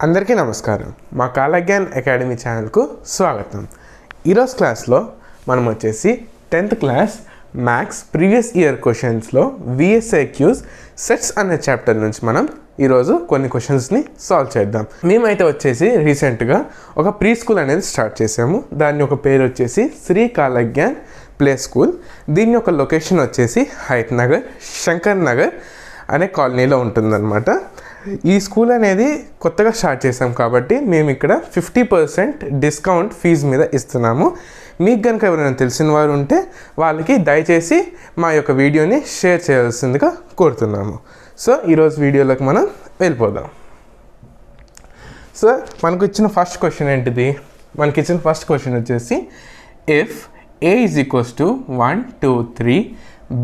అందరికీ నమస్కారం. మా కాలజ్ఞాన్ అకాడమీ ఛానల్కు స్వాగతం. ఈరోజు క్లాస్లో మనం వచ్చేసి 10th class maths previous year క్వశ్చన్స్లో VSIQs సెట్స్ అనే చాప్టర్ నుంచి మనం ఈరోజు కొన్ని క్వశ్చన్స్ని సాల్వ్ చేద్దాం. మేమైతే వచ్చేసి రీసెంట్గా ఒక ప్రీ స్కూల్ అనేది స్టార్ట్ చేసాము. దాని ఒక పేరు వచ్చేసి శ్రీ కాలజ్ఞాన్ ప్లే స్కూల్. దీని యొక్క లొకేషన్ వచ్చేసి హైత్ నగర్, శంకర్ నగర్ అనే కాలనీలో ఉంటుందన్నమాట. ఈ స్కూల్ అనేది కొత్తగా స్టార్ట్ చేసాం కాబట్టి మేము ఇక్కడ 50% డిస్కౌంట్ ఫీజు మీద ఇస్తున్నాము. మీకు కనుక ఎవరైనా తెలిసిన వారు ఉంటే వాళ్ళకి దయచేసి మా యొక్క వీడియోని షేర్ చేయాల్సిందిగా కోరుతున్నాము. సో ఈరోజు వీడియోలోకి మనం వెళ్ళిపోదాం. సో మనకు ఇచ్చిన ఫస్ట్ క్వశ్చన్ ఏంటిది? మనకి ఇచ్చిన ఫస్ట్ క్వశ్చన్ వచ్చేసి if A is equals to 1, 2, 3,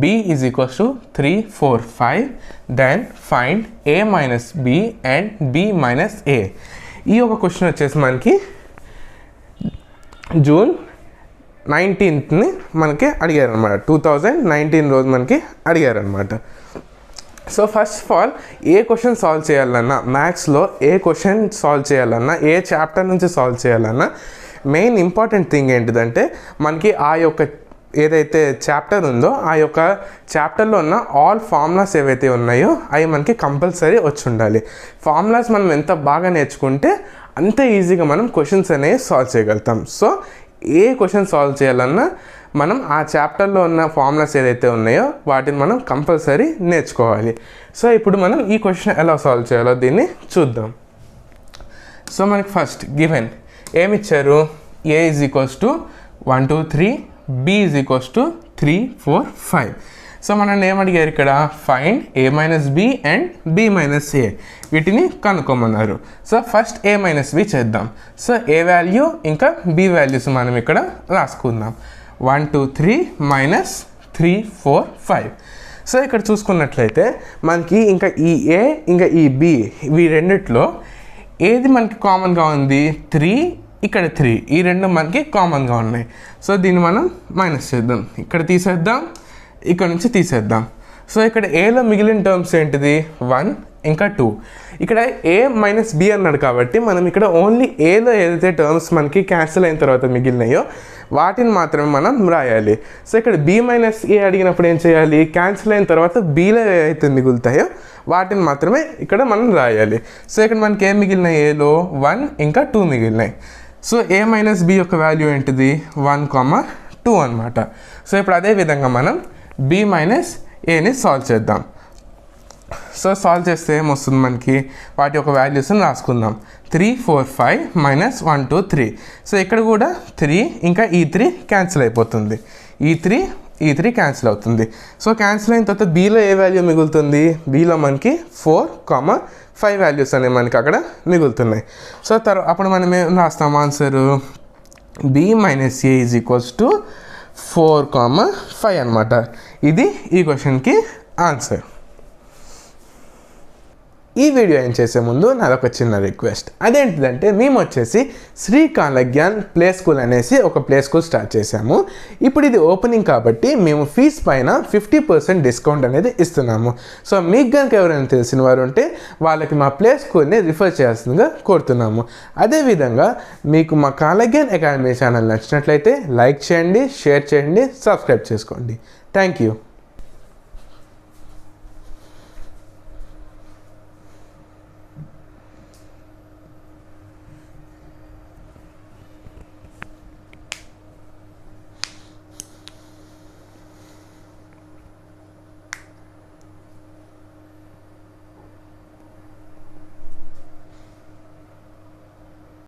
B is equals to 3, 4, 5, then find A minus B and B minus A. ఈ ఒక క్వశ్చన్ వచ్చేసి మనకి జూన్ 19th మనకి అడిగారు అనమాట. 2019 రోజు మనకి అడిగారు అనమాట. So first of all A question solve చేయాలన్నా, మ్యాథ్స్లో ఏ క్వశ్చన్ సాల్వ్ చేయాలన్నా, ఏ చాప్టర్ నుంచి సాల్వ్ చేయాలన్నా మెయిన్ ఇంపార్టెంట్ థింగ్ ఏంటిదంటే మనకి ఆ యొక్క ఏదైతే చాప్టర్ ఉందో ఆ యొక్క చాప్టర్లో ఉన్న ఆల్ ఫార్ములాస్ ఏవైతే ఉన్నాయో అవి మనకి కంపల్సరీ వచ్చి ఉండాలి. ఫార్ములాస్ మనం ఎంత బాగా నేర్చుకుంటే అంత ఈజీగా మనం క్వశ్చన్స్ అనేవి సాల్వ్ చేయగలుగుతాం. సో ఏ క్వశ్చన్ సాల్వ్ చేయాలన్నా మనం ఆ చాప్టర్లో ఉన్న ఫార్ములాస్ ఏదైతే ఉన్నాయో వాటిని మనం కంపల్సరీ నేర్చుకోవాలి. సో ఇప్పుడు మనం ఈ క్వశ్చన్ ఎలా సాల్వ్ చేయాలో దీన్ని చూద్దాం. సో మనకి ఫస్ట్ గివెన్ ఏమి ఇచ్చారు? A is equals to 1, 2, 3, B is equals to 3, 4, 5. So మనం ఏమడిగారు ఇక్కడ? Find A minus B and B minus A. వీటిని కనుక్కోమన్నారు. So first A minus B చేద్దాం. సో A వాల్యూ ఇంకా B వాల్యూస్ మనం ఇక్కడ రాసుకుందాం. 1, 2, 3 మైనస్ 3, 4, 5. సో ఇక్కడ చూసుకున్నట్లయితే మనకి ఇంకా ఈ A ఇంకా ఈ B ఇవి రెండిట్లో ఏది మనకి కామన్గా ఉంది? 3, ఇక్కడ 3, ఈ రెండు మనకి కామన్గా ఉన్నాయి. సో దీన్ని మనం మైనస్ చేద్దాం. ఇక్కడ తీసేద్దాం, ఇక్కడ నుంచి తీసేద్దాం. సో ఇక్కడ ఏలో మిగిలిన టర్మ్స్ ఏంటిది? 1 ఇంకా 2. ఇక్కడ A మైనస్ B అన్నాడు కాబట్టి మనం ఇక్కడ ఓన్లీ ఏలో ఏదైతే టర్మ్స్ మనకి క్యాన్సిల్ అయిన తర్వాత మిగిలినాయో వాటిని మాత్రమే మనం రాయాలి. సో ఇక్కడ B మైనస్ A అడిగినప్పుడు ఏం చేయాలి? క్యాన్సిల్ అయిన తర్వాత Bలో ఏవైతే మిగులుతాయో వాటిని మాత్రమే ఇక్కడ మనం రాయాలి. సో ఇక్కడ మనకి ఏం మిగిలినాయి? ఏలో 1 ఇంకా 2 మిగిలినాయి. సో A మైనస్ B యొక్క వాల్యూ ఏంటిది? 1, 2 అనమాట. సో ఇప్పుడు అదే విధంగా మనం B మైనస్ Aని సాల్వ్ చేద్దాం. సో సాల్వ్ చేస్తే ఏమొస్తుంది మనకి? వాటి యొక్క వాల్యూస్ని రాసుకుందాం. 3, 4, 5 మైనస్ 1, 2, 3. సో ఇక్కడ కూడా 3 ఇంకా ఈ 3 క్యాన్సిల్ అయిపోతుంది. ఈ 3 క్యాన్సిల్ అవుతుంది. సో క్యాన్సిల్ అయిన తర్వాత Bలో ఏ వాల్యూ మిగులుతుంది? Bలో మనకి 4, 5 వాల్యూస్ అనేవి మనకి అక్కడ మిగులుతున్నాయి. సో అప్పుడు మనం ఏం రాస్తాం answer? B minus A is equals to 4, 5 అనమాట. ఇది ఈ క్వశ్చన్కి ఆన్సర్. ఈ వీడియో ఏం చేసే ముందు నాదొక చిన్న రిక్వెస్ట్. అదేంటిదంటే మేము వచ్చేసి శ్రీ కాలజ్ఞాన్ ప్లే స్కూల్ అనేసి ఒక ప్లే స్కూల్ స్టార్ట్ చేసాము. ఇప్పుడు ఇది ఓపెనింగ్ కాబట్టి మేము ఫీజ్ పైన 50% డిస్కౌంట్ అనేది ఇస్తున్నాము. సో మీకు కనుక ఎవరైనా తెలిసిన వారు ఉంటే వాళ్ళకి మా ప్లే స్కూల్ని రిఫర్ చేయాల్సిందిగా కోరుతున్నాము. అదేవిధంగా మీకు మా కాలజ్ఞాన్ అకాడమీ ఛానల్ నచ్చినట్లయితే లైక్ చేయండి, షేర్ చేయండి, సబ్స్క్రైబ్ చేసుకోండి. Thank you.